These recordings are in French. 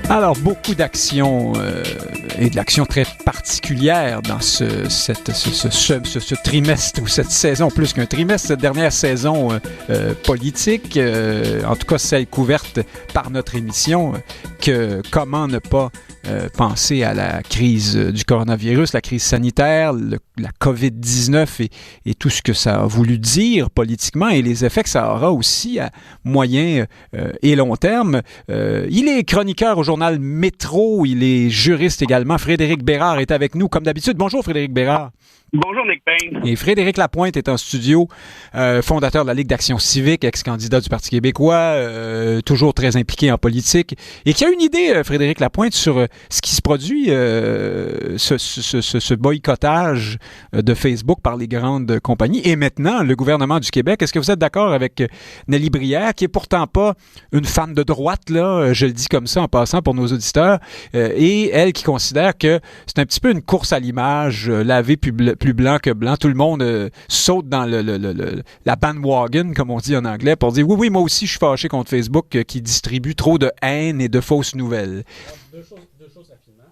Alors, beaucoup d'actions et de l'action très particulière dans ce trimestre ou cette saison, plus qu'un trimestre, cette dernière saison politique, en tout cas celle couverte par notre émission, que comment ne pas penser à la crise du coronavirus, la crise sanitaire, la COVID-19 et tout ce que ça a voulu dire politiquement et les effets que ça aura aussi à moyen et long terme. Il est chroniqueur au journal Métro, il est juriste également. Frédéric Bérard est avec nous comme d'habitude. Bonjour Frédéric Bérard. Bonjour Nick Payne. Et Frédéric Lapointe est en studio, fondateur de la Ligue d'Action civique, ex-candidat du Parti québécois, toujours très impliqué en politique, et qui a une idée, Frédéric Lapointe, sur ce qui se produit, ce boycottage de Facebook par les grandes compagnies. Et maintenant, le gouvernement du Québec, est-ce que vous êtes d'accord avec Nelly Brière, qui est pourtant pas une femme de droite, là, je le dis comme ça en passant pour nos auditeurs, et elle qui considère que c'est un petit peu une course à l'image, laver plus blanc que blanc. Tout le monde saute dans la bandwagon, comme on dit en anglais, pour dire oui, moi aussi, je suis fâché contre Facebook qui distribue trop de haine et de fausses nouvelles. Deux choses rapidement.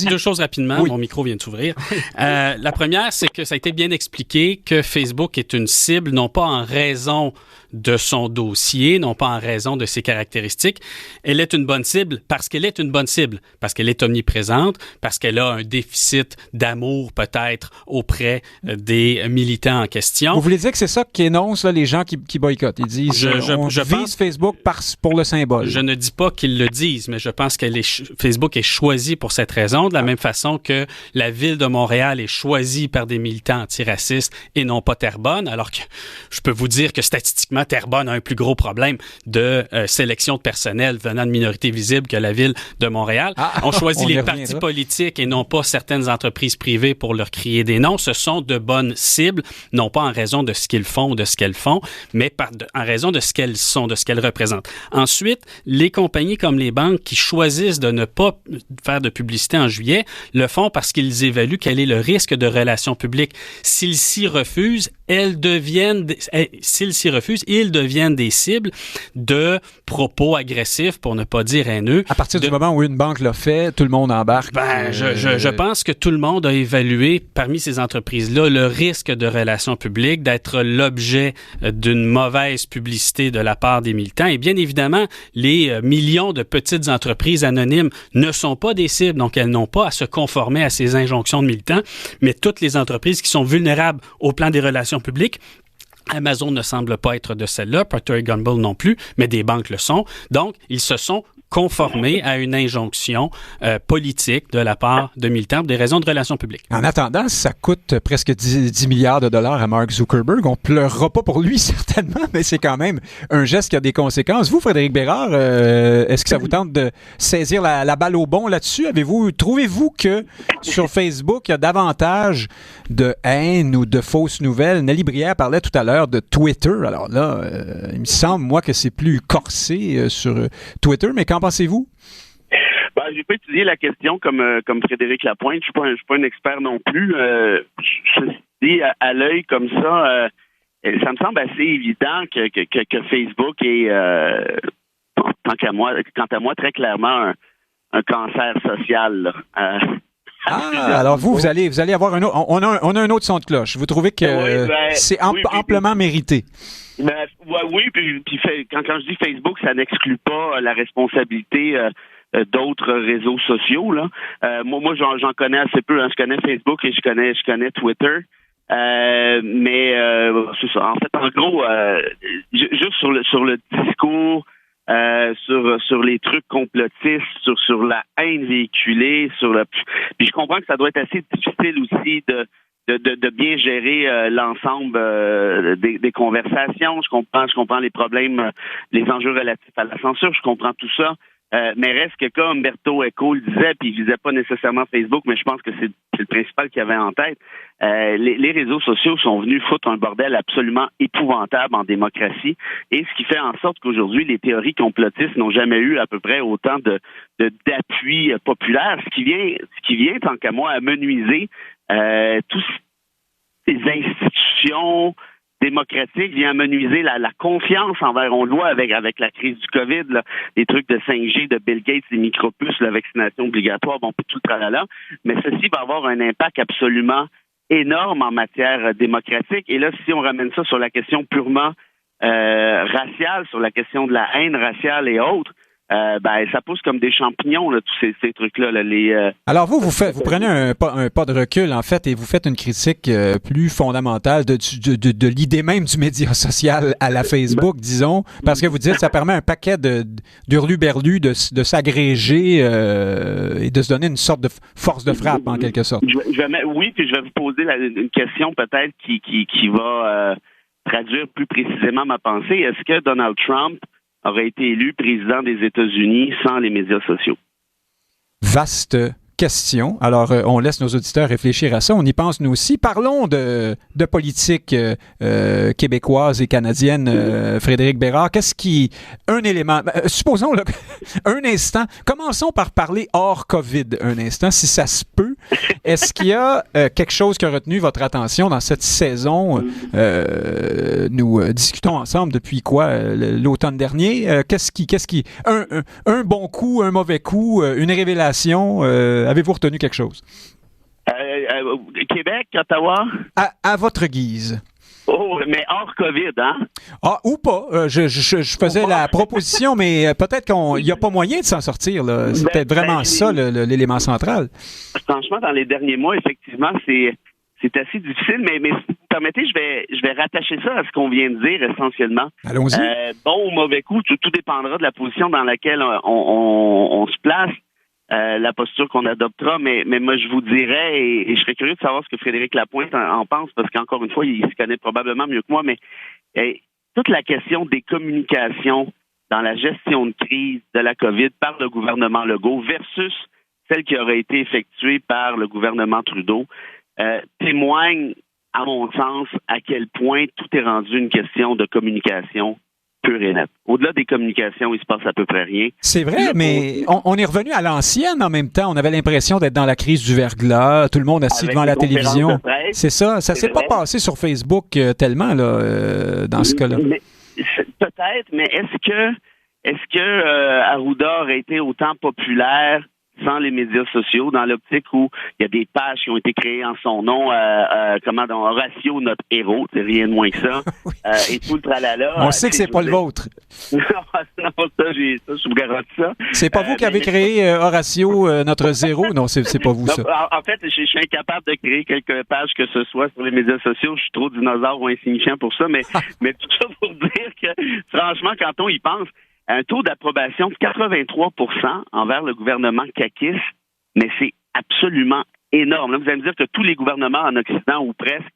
Deux choses rapidement. Oui. Mon micro vient de s'ouvrir. La première, c'est que ça a été bien expliqué que Facebook est une cible, non pas en raison de son dossier, non pas en raison de ses caractéristiques. Elle est une bonne cible parce qu'elle est une bonne cible, parce qu'elle est omniprésente, parce qu'elle a un déficit d'amour peut-être auprès des militants en question. Vous voulez dire que c'est ça qu'énoncent là, les gens qui boycottent? Ils disent je vise Facebook pour le symbole. Je ne dis pas qu'ils le disent, mais je pense que Facebook est choisi pour cette raison, de la même façon que la ville de Montréal est choisie par des militants antiracistes et non pas Terrebonne, alors que je peux vous dire que statistiquement, Terrebonne a un plus gros problème de sélection de personnel venant de minorités visibles que la ville de Montréal. On choisit les partis politiques et non pas certaines entreprises privées pour leur crier des noms. Ce sont de bonnes cibles, non pas en raison de ce qu'ils font ou de ce qu'elles font, mais en raison de ce qu'elles sont, de ce qu'elles représentent. Ensuite, les compagnies comme les banques qui choisissent de ne pas faire de publicité en juillet le font parce qu'ils évaluent quel est le risque de relations publiques. S'ils s'y refusent, ils deviennent des cibles de propos agressifs, pour ne pas dire haineux. À partir du moment où une banque l'a fait, tout le monde embarque. Je pense que tout le monde a évalué, parmi ces entreprises-là, le risque de relations publiques, d'être l'objet d'une mauvaise publicité de la part des militants. Et bien évidemment, les millions de petites entreprises anonymes ne sont pas des cibles, donc elles n'ont pas à se conformer à ces injonctions de militants, mais toutes les entreprises qui sont vulnérables au plan des relations publiques. Amazon ne semble pas être de celle-là, Procter & Gamble non plus, mais des banques le sont. Donc, ils se sont conformés à une injonction politique de la part de militants pour des raisons de relations publiques. En attendant, ça coûte presque 10 milliards de dollars à Mark Zuckerberg. On pleurera pas pour lui, certainement, mais c'est quand même un geste qui a des conséquences. Vous, Frédéric Bérard, est-ce que ça vous tente de saisir la balle au bon là-dessus? Trouvez-vous que sur Facebook, il y a davantage de haine ou de fausses nouvelles? Nelly Brière parlait tout à l'heure de Twitter. Alors là, il me semble, moi, que c'est plus corsé sur Twitter, mais qu'en pensez-vous? J'ai pas étudié la question comme Frédéric Lapointe. Je suis pas un expert non plus. Je dis à l'œil comme ça, ça me semble assez évident que Facebook est, quant à moi, très clairement un cancer social. Alors vous allez avoir un autre. On a un autre son de cloche. Vous trouvez que c'est amplement mérité? Oui, puis quand je dis Facebook, ça n'exclut pas la responsabilité d'autres réseaux sociaux. Là. Moi, j'en connais assez peu. Hein. Je connais Facebook et je connais Twitter. Mais c'est ça. En fait, en gros, juste sur le discours, sur les trucs complotistes, sur la haine véhiculée, puis je comprends que ça doit être assez difficile aussi de bien gérer l'ensemble des conversations. Je comprends les problèmes, les enjeux relatifs à la censure. Je comprends tout ça. Mais reste que comme Umberto Eco le disait, puis il visait pas nécessairement Facebook, mais je pense que c'est le principal qu'il avait en tête. Les réseaux sociaux sont venus foutre un bordel absolument épouvantable en démocratie, et ce qui fait en sorte qu'aujourd'hui, les théories complotistes n'ont jamais eu à peu près autant d'appui populaire, ce qui vient, tant qu'à moi, amenuiser toutes ces institutions démocratique vient amenuiser la confiance envers, on le voit avec la crise du COVID, là, les trucs de 5G, de Bill Gates, les micropuces, la vaccination obligatoire, bon, tout le tralala, mais ceci va avoir un impact absolument énorme en matière démocratique. Et là, si on ramène ça sur la question purement raciale, sur la question de la haine raciale et autres, ça pousse comme des champignons, là, tous ces trucs-là. Là, Alors vous prenez un pas de recul, en fait, et vous faites une critique plus fondamentale de l'idée même du média social à la Facebook, disons, parce que vous dites que ça permet à un paquet d'hurluberlus de s'agréger et de se donner une sorte de force de frappe, en quelque sorte. Oui, puis je vais vous poser une question peut-être qui va traduire plus précisément ma pensée. Est-ce que Donald Trump aurait été élu président des États-Unis sans les médias sociaux? Vaste question. Alors, on laisse nos auditeurs réfléchir à ça. On y pense, nous aussi. Parlons de politique québécoise et canadienne, Frédéric Bérard. Un élément... supposons, là, un instant, commençons par parler hors COVID un instant, si ça se peut. Est-ce qu'il y a quelque chose qui a retenu votre attention dans cette saison? Nous discutons ensemble depuis l'automne dernier. Qu'est-ce qui... Un bon coup, un mauvais coup, une révélation... avez-vous retenu quelque chose? Québec, Ottawa? À votre guise. Oh, mais hors COVID, hein? Ah, ou pas. Je faisais la proposition, mais peut-être qu'il n'y a pas moyen de s'en sortir, là. C'est peut-être vraiment ça, l'élément central. Franchement, dans les derniers mois, effectivement, c'est assez difficile, mais si vous permettez, je vais rattacher ça à ce qu'on vient de dire essentiellement. Allons-y. Bon ou mauvais coup, tout dépendra de la position dans laquelle on se place. La posture qu'on adoptera, mais moi je vous dirais, et je serais curieux de savoir ce que Frédéric Lapointe en pense, parce qu'encore une fois, il se connaît probablement mieux que moi, mais toute la question des communications dans la gestion de crise de la COVID par le gouvernement Legault versus celle qui aurait été effectuée par le gouvernement Trudeau témoigne, à mon sens, à quel point tout est rendu une question de communication pure et nette. Au-delà des communications, il se passe à peu près rien. C'est vrai, mais on est revenu à l'ancienne en même temps. On avait l'impression d'être dans la crise du verglas, tout le monde assis devant la télévision. C'est ça. Ça s'est pas passé sur Facebook tellement là, dans ce cas-là. Peut-être, mais est-ce que Arruda aurait été autant populaire sans les médias sociaux, dans l'optique où il y a des pages qui ont été créées en son nom, dans Horacio, notre héros, c'est rien de moins que ça, oui. Et tout le tralala. On sait que c'est pas le vôtre. Non, ça, je vous garantis ça. C'est pas vous qui avez créé Horacio, notre zéro? Non, c'est pas vous, ça. En fait, je suis incapable de créer quelques pages que ce soit sur les médias sociaux. Je suis trop dinosaure ou insignifiant pour ça, mais tout ça pour dire que, franchement, quand on y pense, un taux d'approbation de 83% envers le gouvernement caquiste, mais c'est absolument énorme. Là, vous allez me dire que tous les gouvernements en Occident, ou presque,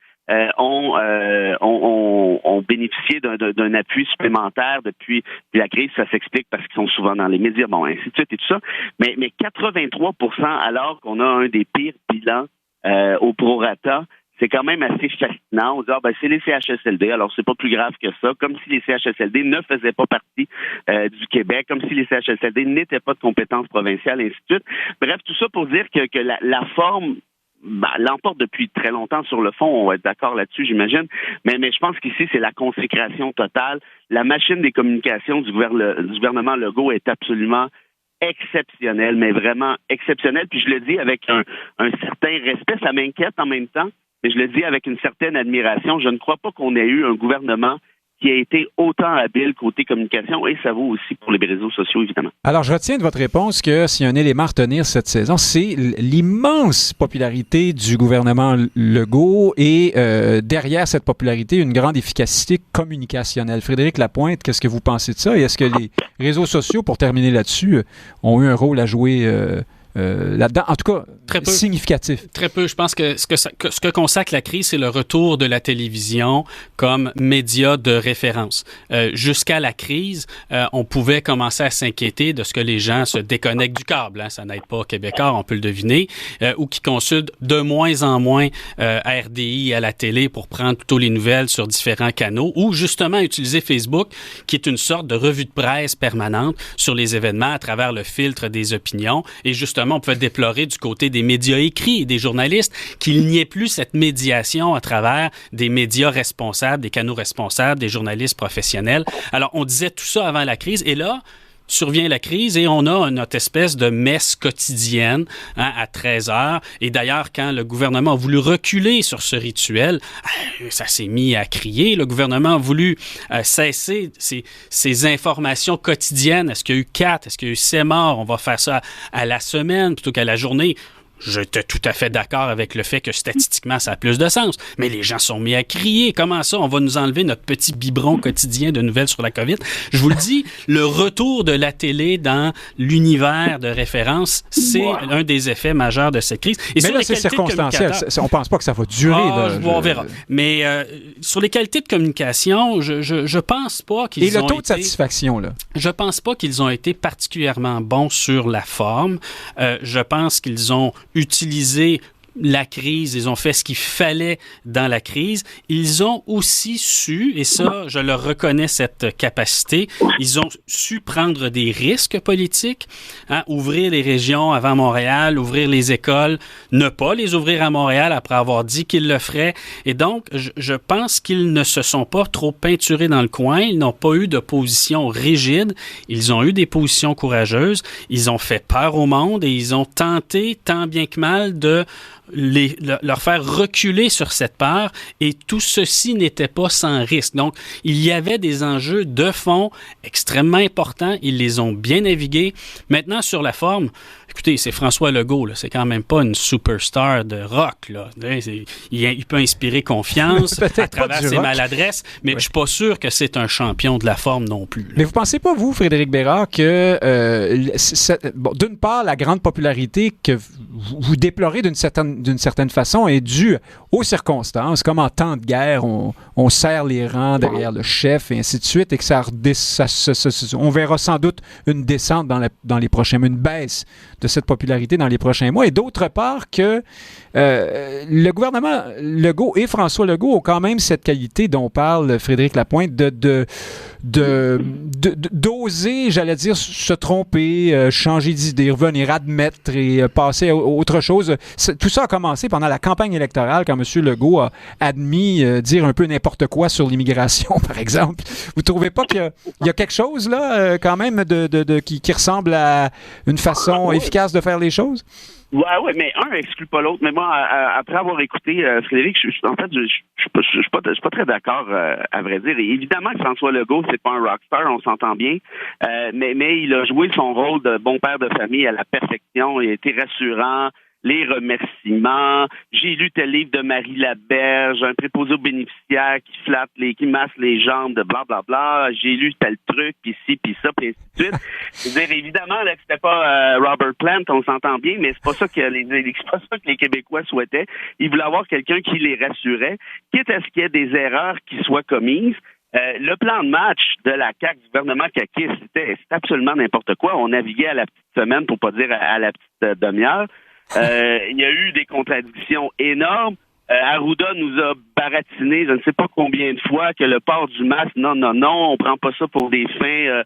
ont bénéficié d'un appui supplémentaire depuis la crise. Ça s'explique parce qu'ils sont souvent dans les médias, bon, ainsi de suite et tout ça. Mais 83%, alors qu'on a un des pires bilans au prorata, c'est quand même assez fascinant. On dit, c'est les CHSLD, alors c'est pas plus grave que ça, comme si les CHSLD ne faisaient pas partie du Québec, comme si les CHSLD n'étaient pas de compétences provinciales, et ainsi de suite. Bref, tout ça pour dire que la forme l'emporte depuis très longtemps sur le fond, on va être d'accord là-dessus, j'imagine, mais je pense qu'ici, c'est la consécration totale. La machine des communications du gouvernement Legault est absolument exceptionnelle, mais vraiment exceptionnelle, puis je le dis avec un certain respect, ça m'inquiète en même temps, mais je le dis avec une certaine admiration. Je ne crois pas qu'on ait eu un gouvernement qui a été autant habile côté communication, et ça vaut aussi pour les réseaux sociaux, évidemment. Alors, je retiens de votre réponse que s'il y a un élément à retenir cette saison, c'est l'immense popularité du gouvernement Legault et derrière cette popularité, une grande efficacité communicationnelle. Frédéric Lapointe, qu'est-ce que vous pensez de ça? Et est-ce que les réseaux sociaux, pour terminer là-dessus, ont eu un rôle à jouer là-dedans, en tout cas, très peu, significatif. Très peu. Je pense que ce que consacre la crise, c'est le retour de la télévision comme média de référence. Jusqu'à la crise, on pouvait commencer à s'inquiéter de ce que les gens se déconnectent du câble. Hein. Ça n'aide pas Québécois, on peut le deviner, ou qui consultent de moins en moins à RDI, à la télé, pour prendre plutôt les nouvelles sur différents canaux, ou justement utiliser Facebook, qui est une sorte de revue de presse permanente sur les événements à travers le filtre des opinions, et justement justement, on pouvait déplorer du côté des médias écrits et des journalistes qu'il n'y ait plus cette médiation à travers des médias responsables, des canaux responsables, des journalistes professionnels. Alors, on disait tout ça avant la crise, et là, survient la crise et on a notre espèce de messe quotidienne à 13 heures. Et d'ailleurs, quand le gouvernement a voulu reculer sur ce rituel, ça s'est mis à crier. Le gouvernement a voulu cesser ces informations quotidiennes. Est-ce qu'il y a eu 4? Est-ce qu'il y a eu 7 morts? On va faire ça à la semaine plutôt qu'à la journée. J'étais tout à fait d'accord avec le fait que statistiquement, ça a plus de sens. Mais les gens sont mis à crier. Comment ça? On va nous enlever notre petit biberon quotidien de nouvelles sur la COVID. Je vous le dis, le retour de la télé dans l'univers de référence, c'est un des effets majeurs de cette crise. Et mais là, c'est circonstanciel. On ne pense pas que ça va durer. On verra. Mais sur les qualités de communication, je pense pas qu'ils ont été... Et le taux de satisfaction, là? Je pense pas qu'ils ont été particulièrement bons sur la forme. Je pense qu'ils ont utilisé la crise, ils ont fait ce qu'il fallait dans la crise. Ils ont aussi su, et ça, je leur reconnais cette capacité, ils ont su prendre des risques politiques, ouvrir les régions avant Montréal, ouvrir les écoles, ne pas les ouvrir à Montréal après avoir dit qu'ils le feraient. Et donc, je pense qu'ils ne se sont pas trop peinturés dans le coin, ils n'ont pas eu de position rigide, ils ont eu des positions courageuses, ils ont fait peur au monde et ils ont tenté, tant bien que mal, de leur faire reculer sur cette peur, et tout ceci n'était pas sans risque. Donc, il y avait des enjeux de fond extrêmement importants. Ils les ont bien navigués. Maintenant, sur la forme, écoutez, c'est François Legault, là. C'est quand même pas une superstar de rock, là. Il peut inspirer confiance à travers ses maladresses, mais je suis pas sûr que c'est un champion de la forme non plus, là. Mais vous pensez pas, vous, Frédéric Bérard, que d'une part, la grande popularité que vous déplorez d'une certaine façon est due aux circonstances, comme en temps de guerre, on serre les rangs derrière le chef et ainsi de suite, et que on verra sans doute une descente dans les prochains mois, une baisse de cette popularité dans les prochains mois, et d'autre part que le gouvernement Legault et François Legault ont quand même cette qualité dont parle Frédéric Lapointe d'oser, j'allais dire, se tromper, changer d'idée, revenir, admettre et passer à autre chose. Tout ça a commencé pendant la campagne électorale, quand M. Legault a admis dire un peu n'importe quoi sur l'immigration, par exemple. Vous trouvez pas qu'il y a quelque chose, là, quand même, qui ressemble à une façon efficace de faire les choses? Ouais, mais un exclut pas l'autre. Mais moi, après avoir écouté Frédéric, je suis pas très d'accord, à vrai dire. Et évidemment que François Legault, c'est pas un rockstar, on s'entend bien. Mais il a joué son rôle de bon père de famille à la perfection. Il a été rassurant. Les remerciements. J'ai lu tel livre de Marie Laberge, un préposé aux bénéficiaires qui masse les jambes de blablabla. J'ai lu tel truc, puis ci, puis ça, puis ainsi de suite. C'est-à-dire, évidemment, là, que c'était pas Robert Plant, on s'entend bien, mais c'est pas ça que les Québécois souhaitaient. Ils voulaient avoir quelqu'un qui les rassurait, quitte à ce qu'il y ait des erreurs qui soient commises. Le plan de match de la CAQ, du gouvernement caquiste, c'était absolument n'importe quoi. On naviguait à la petite semaine, pour pas dire à la petite demi-heure. Il y a eu des contradictions énormes. Arruda nous a baratiné, je ne sais pas combien de fois, que le port du masque, non, on prend pas ça pour des fins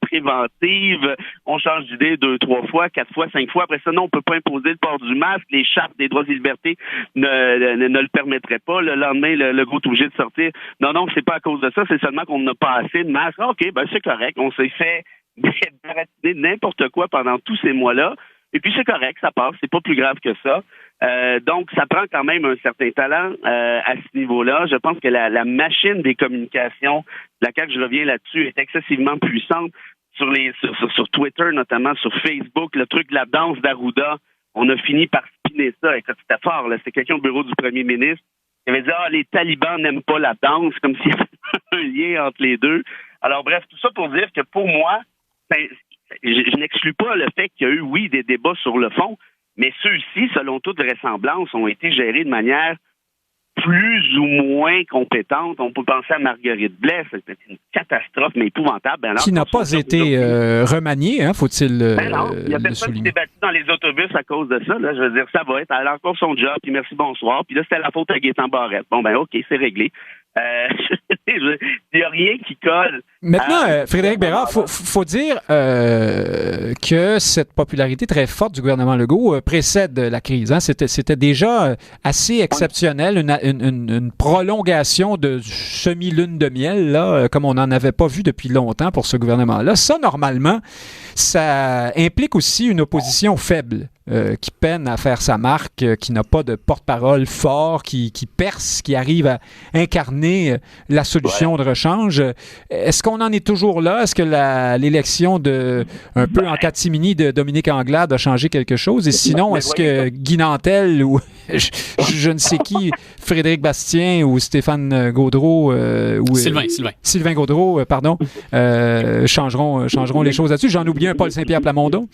préventives. On change d'idée 2, 3 fois, 4 fois, 5 fois. Après ça, non, on peut pas imposer le port du masque. Les chartes des droits et libertés ne le permettraient pas. Le lendemain, le gros est obligé de sortir. Non, c'est pas à cause de ça. C'est seulement qu'on n'a pas assez de masques. OK, c'est correct. On s'est fait baratiner n'importe quoi pendant tous ces mois-là. Et puis c'est correct, ça passe, c'est pas plus grave que ça. Donc ça prend quand même un certain talent à ce niveau-là. Je pense que la machine des communications, la CAQ, je reviens là-dessus, est excessivement puissante sur Twitter, notamment sur Facebook. Le truc de la danse d'Arruda, on a fini par spinner ça. Écoute, c'était fort, là. C'était quelqu'un au bureau du premier ministre qui avait dit « les talibans n'aiment pas la danse », comme s'il y avait un lien entre les deux. Alors bref, tout ça pour dire que pour moi, je n'exclus pas le fait qu'il y a eu, oui, des débats sur le fond, mais ceux-ci, selon toute vraisemblance, ont été gérés de manière plus ou moins compétente. On peut penser à Marguerite Blais, c'était une catastrophe, mais épouvantable. Qui n'a pas été remaniée, faut-il non, il n'y a personne qui s'est battu dans les autobus à cause de ça. Là. Je veux dire, ça va être, elle a encore son job, puis merci, bonsoir. Puis là, c'était la faute à Gaétan Barrette. Bon, OK, c'est réglé. Il n'y a rien qui colle. Maintenant, Frédéric Bérard, faut dire que cette popularité très forte du gouvernement Legault précède la crise. Hein? C'était déjà assez exceptionnel, une prolongation de semi-lune de miel, là, comme on n'en avait pas vu depuis longtemps pour ce gouvernement-là. Ça, normalement, ça implique aussi une opposition faible. Qui peine à faire sa marque, qui n'a pas de porte-parole fort, qui perce, qui arrive à incarner la solution de rechange. Est-ce qu'on en est toujours là? Est-ce que l'élection un peu en catimini de Dominique Anglade a changé quelque chose? Et sinon, est-ce que Guy Nantel ou je ne sais qui, Frédéric Bastien ou Stéphane Gaudreau ou Sylvain Gaudreau, changeront les choses là-dessus? J'en oublie un, Paul Saint-Pierre Plamondon.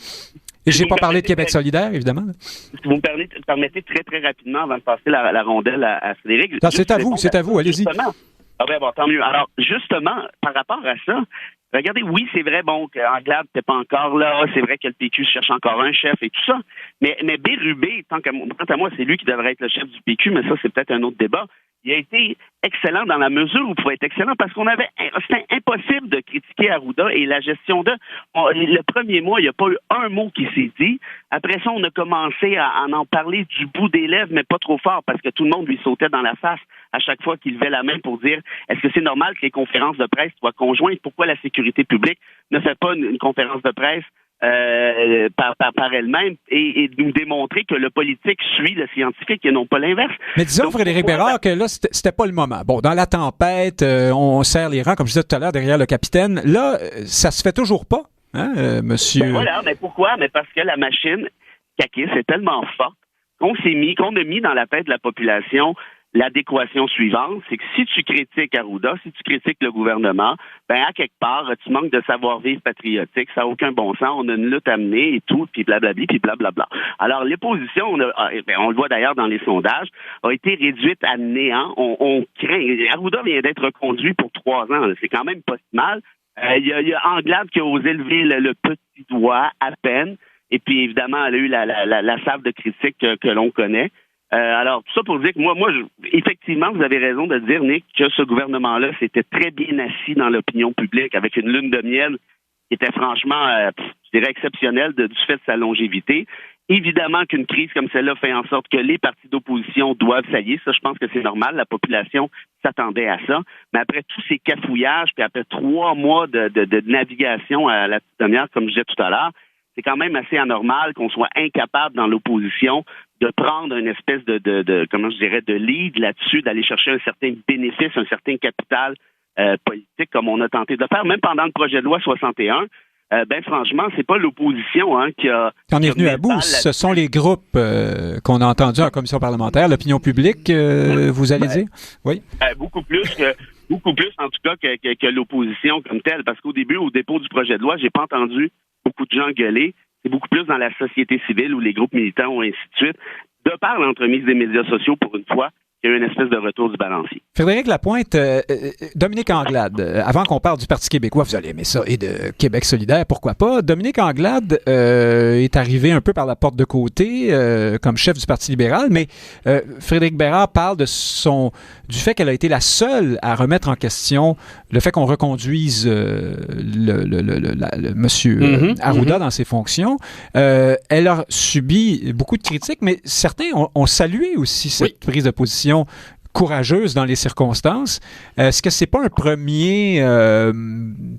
Et je n'ai pas parlé de Québec solidaire, évidemment. Si vous me permettez très, très rapidement, avant de passer la rondelle à Frédéric. Non, c'est à vous, allez-y. Ah ben bon, tant mieux. Alors, justement, par rapport à ça, regardez, oui, c'est vrai, bon, qu'Anglade n'était pas encore là, c'est vrai que le PQ cherche encore un chef et tout ça, mais Bérubé, quant à moi, c'est lui qui devrait être le chef du PQ, mais ça, c'est peut-être un autre débat. Il a été excellent dans la mesure où il pouvait être excellent parce c'était impossible de critiquer Arruda et la gestion le premier mois, il n'y a pas eu un mot qui s'est dit. Après ça, on a commencé à en parler du bout des lèvres, mais pas trop fort parce que tout le monde lui sautait dans la face à chaque fois qu'il levait la main pour dire est-ce que c'est normal que les conférences de presse soient conjointes? Pourquoi la sécurité publique ne fait pas une conférence de presse par elle-même et nous démontrer que le politique suit le scientifique et non pas l'inverse. Mais disons, Frédéric Bérard, que là, c'était pas le moment. Bon, dans la tempête, on serre les rangs, comme je disais tout à l'heure, derrière le capitaine. Là, ça se fait toujours pas, hein, monsieur? Ben voilà, mais pourquoi? Mais parce que la machine caquiste est tellement forte qu'on a mis dans la tête de la population l'adéquation suivante, c'est que si tu critiques Arruda, si tu critiques le gouvernement, à quelque part, tu manques de savoir-vivre patriotique, ça n'a aucun bon sens, on a une lutte à mener et tout, puis blablabli, puis blablabla. Alors, l'opposition, on le voit d'ailleurs dans les sondages, a été réduite à néant. On craint. Arruda vient d'être reconduit pour 3 ans, là. C'est quand même pas si mal. Il y a Anglade qui a osé lever le petit doigt à peine, et puis évidemment, elle a eu la salve de critique que l'on connaît. Alors, tout ça pour dire que moi, effectivement, vous avez raison de dire, Nick, que ce gouvernement-là s'était très bien assis dans l'opinion publique avec une lune de miel qui était franchement, je dirais, exceptionnelle du fait de sa longévité. Évidemment qu'une crise comme celle-là fait en sorte que les partis d'opposition doivent s'allier. Ça, je pense que c'est normal. La population s'attendait à ça. Mais après tous ces cafouillages, puis après 3 mois de navigation à la petite demi-heure, comme je disais tout à l'heure, c'est quand même assez anormal qu'on soit incapable dans l'opposition de prendre une espèce de lead là-dessus, d'aller chercher un certain bénéfice, un certain capital politique, comme on a tenté de le faire, même pendant le projet de loi 61. Franchement, c'est pas l'opposition qui en est venu à bout. Ce sont les groupes qu'on a entendus en commission parlementaire, l'opinion publique, vous allez dire? Oui. Beaucoup plus, en tout cas, que l'opposition comme telle. Parce qu'au début, au dépôt du projet de loi, j'ai pas entendu beaucoup de gens gueuler. C'est beaucoup plus dans la société civile où les groupes militants ou ainsi de suite. De par l'entremise des médias sociaux, pour une fois, il y a eu une espèce de retour du balancier. Frédéric Lapointe, Dominique Anglade, avant qu'on parle du Parti québécois, vous allez aimer ça, et de Québec solidaire, pourquoi pas. Dominique Anglade est arrivé un peu par la porte de côté comme chef du Parti libéral, mais Frédéric Bérard parle du fait qu'elle a été la seule à remettre en question le fait qu'on reconduise monsieur Arruda dans ses fonctions. Elle a subi beaucoup de critiques, mais certains ont salué aussi cette prise de position courageuse dans les circonstances. Est-ce que c'est pas un premier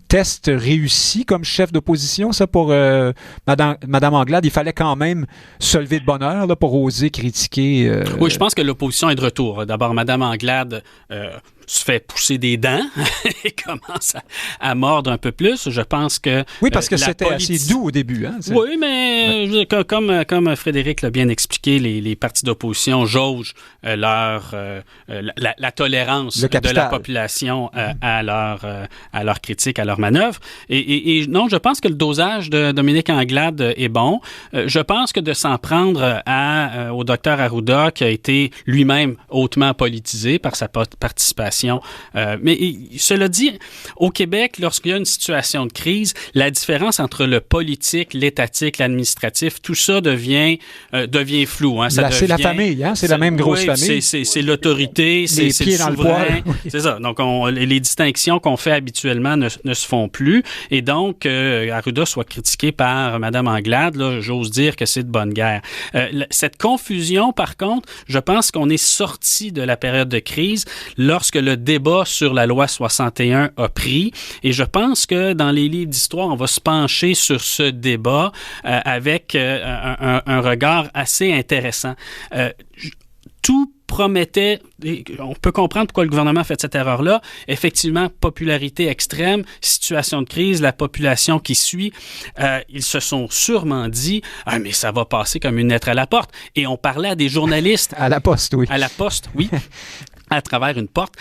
test réussi comme chef d'opposition, ça, pour Madame Anglade? Il fallait quand même se lever de bonne heure là, pour oser critiquer... Oui, je pense que l'opposition est de retour. D'abord, Madame Anglade se fait pousser des dents et commence à mordre un peu plus. Je pense que... Oui, parce que c'était assez doux au début. Hein, oui, mais comme Frédéric l'a bien expliqué, les partis d'opposition jaugent la tolérance de la population à leur critique, à leur manœuvre. Et non, je pense que le dosage de Dominique Anglade est bon. Je pense que de s'en prendre au docteur Arruda, qui a été lui-même hautement politisé par sa participation population. Mais cela dit, au Québec, lorsqu'il y a une situation de crise, la différence entre le politique, l'étatique, l'administratif, tout ça devient flou. Hein. C'est la famille, hein? C'est la même grosse famille. C'est l'autorité, c'est le souverain. C'est ça. Donc, les distinctions qu'on fait habituellement ne se font plus. Et donc, Arruda soit critiqué par Mme Anglade, là, j'ose dire que c'est de bonne guerre. Cette confusion, par contre, je pense qu'on est sorti de la période de crise lorsque le débat sur la loi 61 a pris. Et je pense que dans les livres d'histoire, on va se pencher sur ce débat avec un regard assez intéressant. Tout promettait, on peut comprendre pourquoi le gouvernement a fait cette erreur-là. Effectivement, popularité extrême, situation de crise, la population qui suit, ils se sont sûrement dit « Ah, mais ça va passer comme une lettre à la porte ». Et on parlait à des journalistes. À la poste, oui. À la poste, oui. À travers une porte.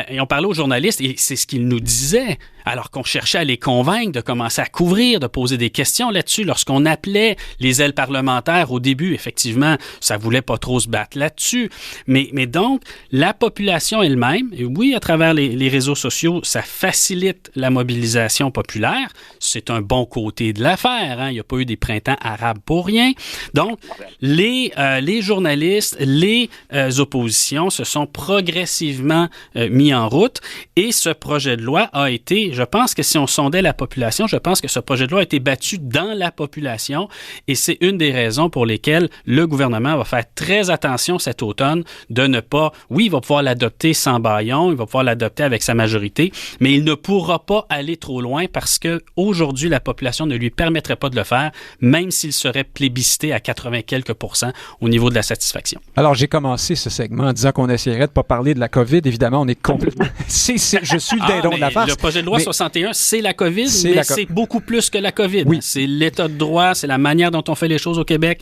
Et on parlait aux journalistes et c'est ce qu'ils nous disaient. Alors qu'on cherchait à les convaincre de commencer à couvrir, de poser des questions là-dessus. Lorsqu'on appelait les ailes parlementaires au début, effectivement, ça voulait pas trop se battre là-dessus. Mais donc, la population elle-même, et oui, à travers les réseaux sociaux, ça facilite la mobilisation populaire. C'est un bon côté de l'affaire. Hein? Il n'y a pas eu des printemps arabes pour rien. Donc, les journalistes, les oppositions se sont progressivement mis en route et ce projet de loi a été, je pense que si on sondait la population, je pense que ce projet de loi a été battu dans la population et c'est une des raisons pour lesquelles le gouvernement va faire très attention cet automne de ne pas, oui, il va pouvoir l'adopter sans bâillon, il va pouvoir l'adopter avec sa majorité, mais il ne pourra pas aller trop loin parce que aujourd'hui la population ne lui permettrait pas de le faire, même s'il serait plébiscité à 80 quelques % au niveau de la satisfaction. Alors, j'ai commencé ce segment en disant qu'on essaierait de ne pas parler de la COVID. Évidemment, on est complètement... je suis le dindon de la farce. Le projet de loi 61, c'est la COVID, mais c'est beaucoup plus que la COVID. Oui. C'est l'état de droit, c'est la manière dont on fait les choses au Québec.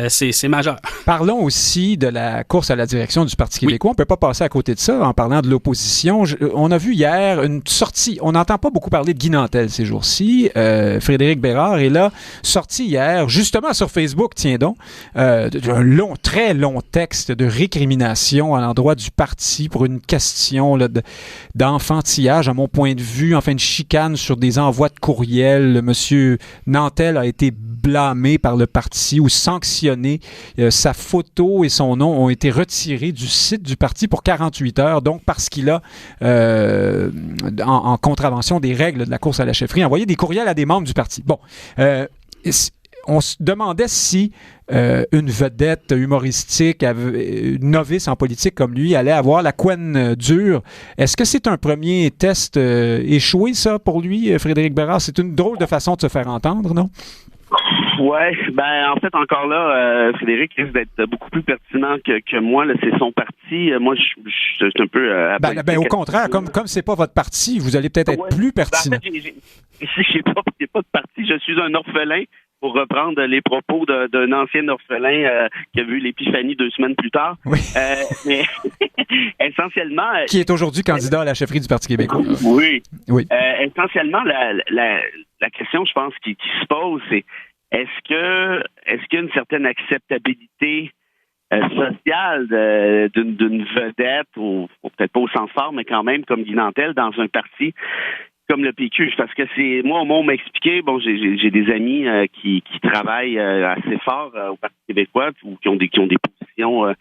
C'est majeur. Parlons aussi de la course à la direction du Parti québécois. On ne peut pas passer à côté de ça en parlant de l'opposition. On a vu hier une sortie. On n'entend pas beaucoup parler de Guy Nantel ces jours-ci. Frédéric Bérard est là, sorti hier, justement sur Facebook, tiens donc, un très long texte de récrimination à l'endroit du parti pour une question là, d'enfantillage, à mon point de vue, enfin une chicane sur des envois de courriel. Monsieur Nantel a été blâmé par le parti ou sanctionné. Sa photo et son nom ont été retirés du site du parti pour 48 heures, donc parce qu'il a, en contravention des règles de la course à la chefferie, envoyé des courriels à des membres du parti. Bon, on se demandait si une vedette humoristique, novice en politique comme lui, allait avoir la couenne dure. Est-ce que c'est un premier test échoué, ça, pour lui, Frédéric Bérard? C'est une drôle de façon de se faire entendre, non? Ouais, en fait, encore là, Frédéric risque d'être beaucoup plus pertinent que moi. Là, c'est son parti. Moi, je suis un peu... au contraire, comme c'est pas votre parti, vous allez peut-être être plus pertinent. En fait, j'ai pas de parti. Je suis un orphelin, pour reprendre les propos d'un ancien orphelin qui a vu l'épiphanie 2 semaines plus tard. Oui. Mais essentiellement... qui est aujourd'hui candidat à la chefferie du Parti québécois. Oui. Essentiellement, la question, je pense, qui se pose, c'est est-ce qu'il y a une certaine acceptabilité sociale d'une vedette, ou peut-être pas au sens fort, mais quand même comme Guy Nantel, dans un parti comme le PQ? Parce que moi, on m'a expliqué, j'ai des amis qui travaillent assez fort au Parti québécois ou qui ont des positions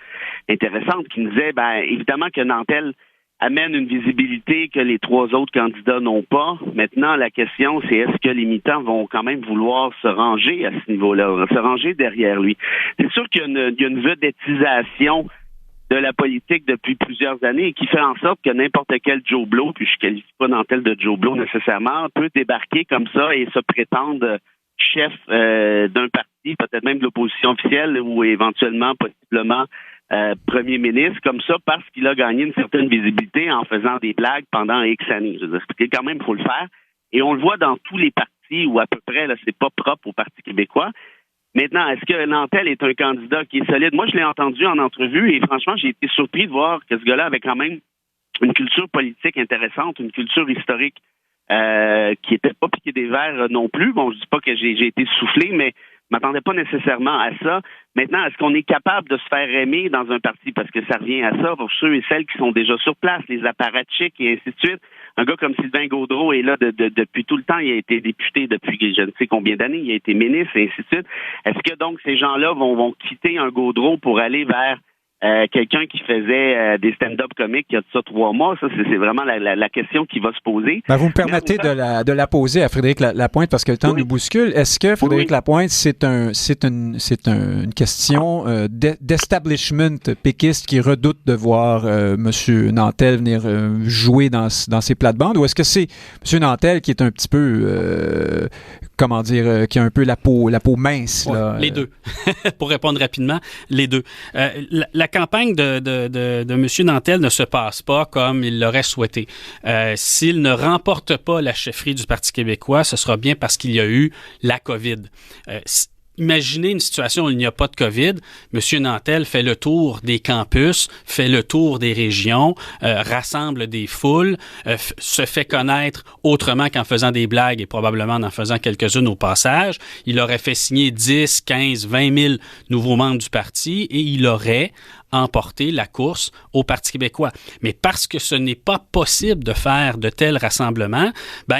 intéressantes, qui me disaient, évidemment que Nantel amène une visibilité que les 3 autres candidats n'ont pas. Maintenant, la question, c'est est-ce que les militants vont quand même vouloir se ranger à ce niveau-là, se ranger derrière lui? C'est sûr qu'il y a une vedettisation de la politique depuis plusieurs années et qui fait en sorte que n'importe quel Joe Blow, puis je ne qualifie pas Nantel de Joe Blow nécessairement, peut débarquer comme ça et se prétendre chef d'un parti, peut-être même de l'opposition officielle ou éventuellement, possiblement, premier ministre, comme ça, parce qu'il a gagné une certaine visibilité en faisant des blagues pendant X années. Je veux dire, quand même, il faut le faire. Et on le voit dans tous les partis où à peu près, là, c'est pas propre au Parti québécois. Maintenant, est-ce que Nantel est un candidat qui est solide? Moi, je l'ai entendu en entrevue et franchement, j'ai été surpris de voir que ce gars-là avait quand même une culture politique intéressante, une culture historique qui était pas piqué des verres non plus. Bon, je dis pas que j'ai été soufflé, mais m'attendais pas nécessairement à ça. Maintenant, est-ce qu'on est capable de se faire aimer dans un parti? Parce que ça revient à ça pour ceux et celles qui sont déjà sur place, les apparatchiks et ainsi de suite. Un gars comme Sylvain Gaudreault est là depuis tout le temps. Il a été député depuis je ne sais combien d'années. Il a été ministre et ainsi de suite. Est-ce que donc ces gens-là vont quitter un Gaudreault pour aller vers quelqu'un qui faisait des stand-up comiques il y a de ça 3 mois? Ça, c'est vraiment la question qui va se poser. Ben, vous me permettez de la poser à Frédéric Lapointe parce que le temps nous bouscule. Est-ce que Frédéric Lapointe, c'est une question d'establishment péquiste qui redoute de voir M. Nantel venir jouer dans ses plates-bandes, ou est-ce que c'est M. Nantel qui est un petit peu qui a un peu la peau mince? Là, les deux. Pour répondre rapidement, les deux. La campagne de M. Nantel ne se passe pas comme il l'aurait souhaité. S'il ne remporte pas la chefferie du Parti québécois, ce sera bien parce qu'il y a eu la COVID. Imaginez une situation où il n'y a pas de COVID. M. Nantel fait le tour des campus, fait le tour des régions, rassemble des foules, se fait connaître autrement qu'en faisant des blagues et probablement en faisant quelques-unes au passage. Il aurait fait signer 10, 15, 20 000 nouveaux membres du parti et il aurait emporter la course au Parti québécois. Mais parce que ce n'est pas possible de faire de tels rassemblements,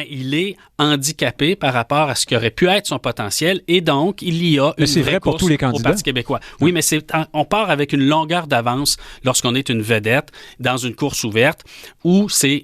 il est handicapé par rapport à ce qui aurait pu être son potentiel et donc il y a une vraie course pour tous les candidats au Parti québécois. Oui, mais on part avec une longueur d'avance lorsqu'on est une vedette dans une course ouverte où c'est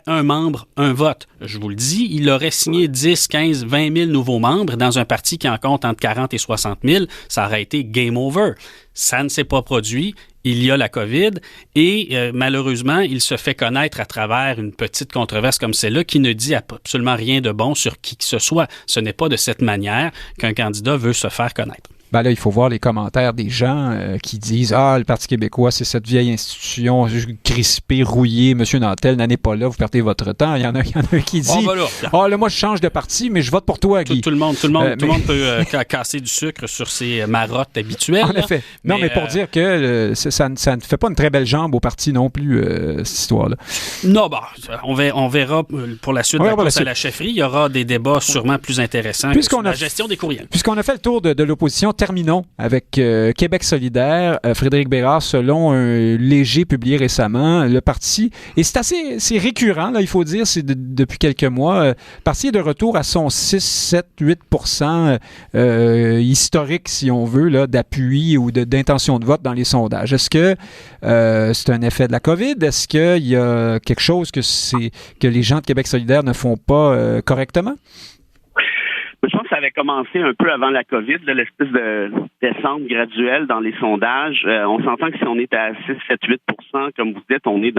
un membre, un vote. Je vous le dis, il aurait signé 10, 15, 20 000 nouveaux membres dans un parti qui en compte entre 40 et 60 000. Ça aurait été game over. Ça ne s'est pas produit. Il y a la COVID et malheureusement, il se fait connaître à travers une petite controverse comme celle-là qui ne dit absolument rien de bon sur qui que ce soit. Ce n'est pas de cette manière qu'un candidat veut se faire connaître. Ben là, il faut voir les commentaires des gens qui disent « Ah, le Parti québécois, c'est cette vieille institution crispée, rouillée. Monsieur Nantel n'en est pas là, vous perdez votre temps. » Il y en a un qui dit « Ah, là, moi, je change de parti, mais je vote pour toi, Guy. » Tout le monde peut casser du sucre sur ses marottes habituelles. En effet. Non, mais pour dire que ça ne fait pas une très belle jambe au parti non plus, cette histoire-là. Non, on verra pour la suite de la course à la chefferie. Il y aura des débats sûrement plus intéressants que sur la gestion des courriels. Puisqu'on a fait le tour de l'opposition, terminons avec Québec solidaire. Frédéric Bérard, selon un léger publié récemment, le parti, et c'est récurrent, là, il faut dire, c'est depuis quelques mois, le parti est de retour à son 6, 7, 8% historique, si on veut, là, d'appui ou d'intention de vote dans les sondages. Est-ce que c'est un effet de la COVID? Est-ce qu'il y a quelque chose que les gens de Québec solidaire ne font pas correctement? Je pense que ça avait commencé un peu avant la COVID, là, l'espèce de descente graduelle dans les sondages. On s'entend que si on est à 6, 7, 8%, comme vous dites, on est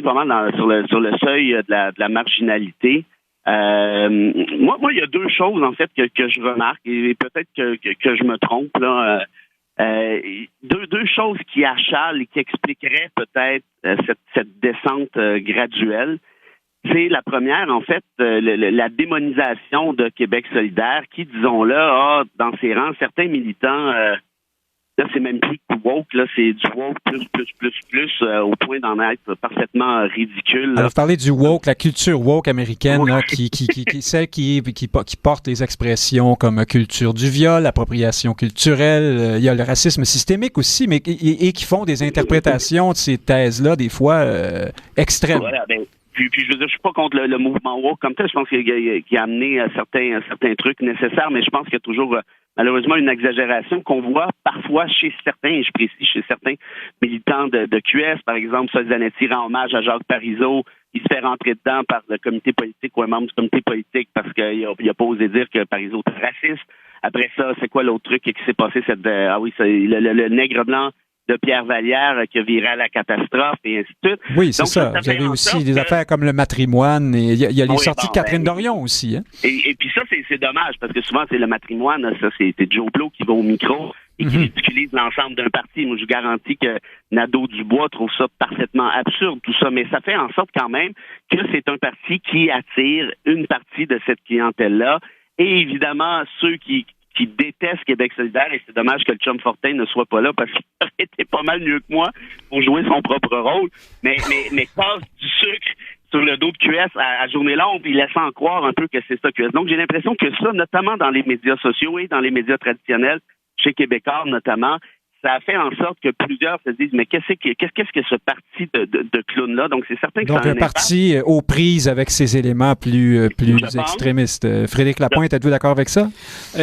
vraiment sur le seuil de la marginalité. Moi, il y a deux choses, en fait, que je remarque, et peut-être que je me trompe, là. Deux choses qui achalent et qui expliqueraient peut-être cette descente graduelle. C'est la première, en fait, la démonisation de Québec solidaire qui, disons-le, a dans ses rangs certains militants, là, c'est même plus du woke, là, c'est du woke plus, au point d'en être parfaitement ridicule. Alors, vous parlez du woke, la culture woke américaine, là, celle qui porte des expressions comme culture du viol, appropriation culturelle, il y a le racisme systémique aussi, mais et qui font des interprétations de ces thèses-là, des fois extrêmes. Voilà, Puis je veux dire, je suis pas contre le mouvement woke comme tel. Je pense qu'il a amené certains trucs nécessaires, mais je pense qu'il y a toujours malheureusement une exagération qu'on voit parfois chez certains, et je précise chez certains militants de QS, par exemple, Sol Zanetti rend hommage à Jacques Parizeau, il se fait rentrer dedans par le comité politique ou un membre du comité politique parce qu'il a pas osé dire que Parizeau était raciste. Après ça, c'est quoi l'autre truc qui s'est passé? Le nègre blanc de Pierre Vallière qui a viré à la catastrophe et ainsi de suite. Oui, c'est ça. Vous avez aussi des affaires comme le matrimoine et il y a les sorties de Catherine Dorion aussi. Hein? Et puis ça, c'est dommage parce que souvent, c'est le matrimoine, ça, c'est Joe Blow qui va au micro et qui ridiculise l'ensemble d'un parti. Moi, je vous garantis que Nadeau-Dubois trouve ça parfaitement absurde, tout ça. Mais ça fait en sorte quand même que c'est un parti qui attire une partie de cette clientèle-là. Et évidemment, ceux qui détestent Québec solidaire, et c'est dommage que le chum Fortin ne soit pas là parce qu'il aurait été pas mal mieux que moi pour jouer son propre rôle, mais passe du sucre sur le dos de QS à journée longue, puis laissant croire un peu que c'est ça QS. Donc, j'ai l'impression que ça, notamment dans les médias sociaux et dans les médias traditionnels, chez Québécois notamment, ça a fait en sorte que plusieurs se disent, mais qu'est-ce que ce parti de clowns-là? Donc, c'est certain que donc, ça a un parti aux prises avec ces éléments plus extrémistes. Frédéric Lapointe, êtes-vous d'accord avec ça?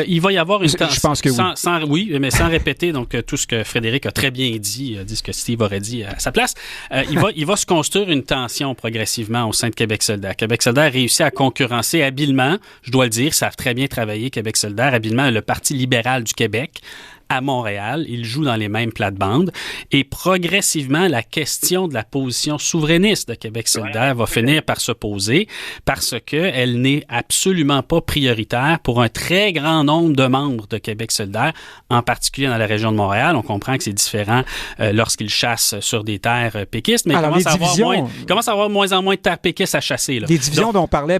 Il va y avoir une... Je pense que oui. Oui, mais sans répéter donc tout ce que Frédéric a très bien dit ce que Steve aurait dit à sa place. Il va se construire une tension progressivement au sein de Québec solidaire. Québec solidaire a réussi à concurrencer habilement, je dois le dire, ça a très bien travaillé, Québec solidaire, habilement, le Parti libéral du Québec, à Montréal. Ils jouent dans les mêmes plates-bandes. Et progressivement, la question de la position souverainiste de Québec solidaire va finir par se poser parce qu'elle n'est absolument pas prioritaire pour un très grand nombre de membres de Québec solidaire, en particulier dans la région de Montréal. On comprend que c'est différent lorsqu'ils chassent sur des terres péquistes, mais il commence à avoir moins en moins de terres péquistes à chasser. Là. Les divisions dont parlait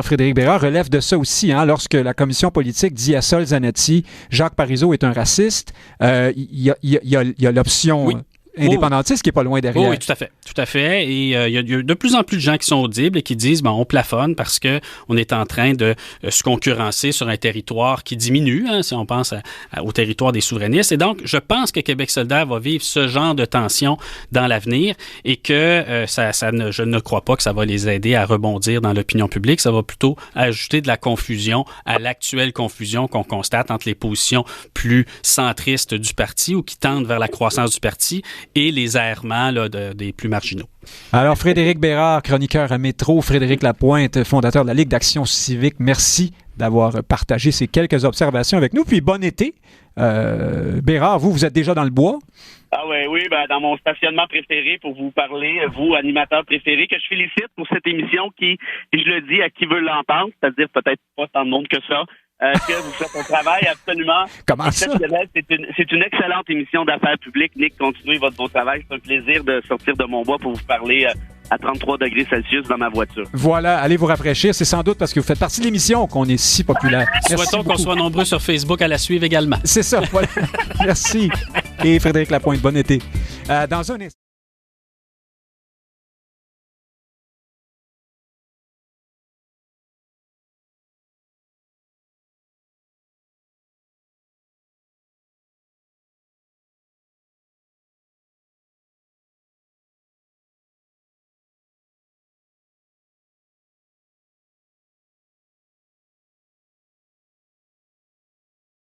Frédéric Bérard, relèvent de ça aussi. Lorsque la commission politique dit à Sol Zanetti, Jacques Parizeau est un raciste, il y a l'option indépendantiste qui n'est pas loin derrière. Oui, tout à fait. Et il y a de plus en plus de gens qui sont audibles et qui disent, on plafonne parce que on est en train de se concurrencer sur un territoire qui diminue, si on pense au territoire des souverainistes. Et donc, je pense que Québec solidaire va vivre ce genre de tension dans l'avenir et que je ne crois pas que ça va les aider à rebondir dans l'opinion publique. Ça va plutôt ajouter de la confusion à l'actuelle confusion qu'on constate entre les positions plus centristes du parti ou qui tendent vers la croissance du parti et les errements des plus marginaux. Alors, Frédéric Bérard, chroniqueur à Métro, Frédéric Lapointe, fondateur de la Ligue d'action civique, merci d'avoir partagé ces quelques observations avec nous. Puis, bon été. Bérard, vous êtes déjà dans le bois? Oui, dans mon stationnement préféré pour vous parler, vous, animateur préféré, que je félicite pour cette émission qui, je le dis à qui veut l'entendre, c'est-à-dire peut-être pas tant de monde que ça, que vous faites un travail absolument exceptionnel. C'est une excellente émission d'affaires publiques. Nick, continuez votre bon travail. C'est un plaisir de sortir de mon bois pour vous parler à 33 degrés Celsius dans ma voiture. Voilà, allez vous rafraîchir. C'est sans doute parce que vous faites partie de l'émission qu'on est si populaire. Souhaitons qu'on soit nombreux sur Facebook à la suivre également. C'est ça, voilà. Merci. Et Frédéric Lapointe, bon été. Dans un instant.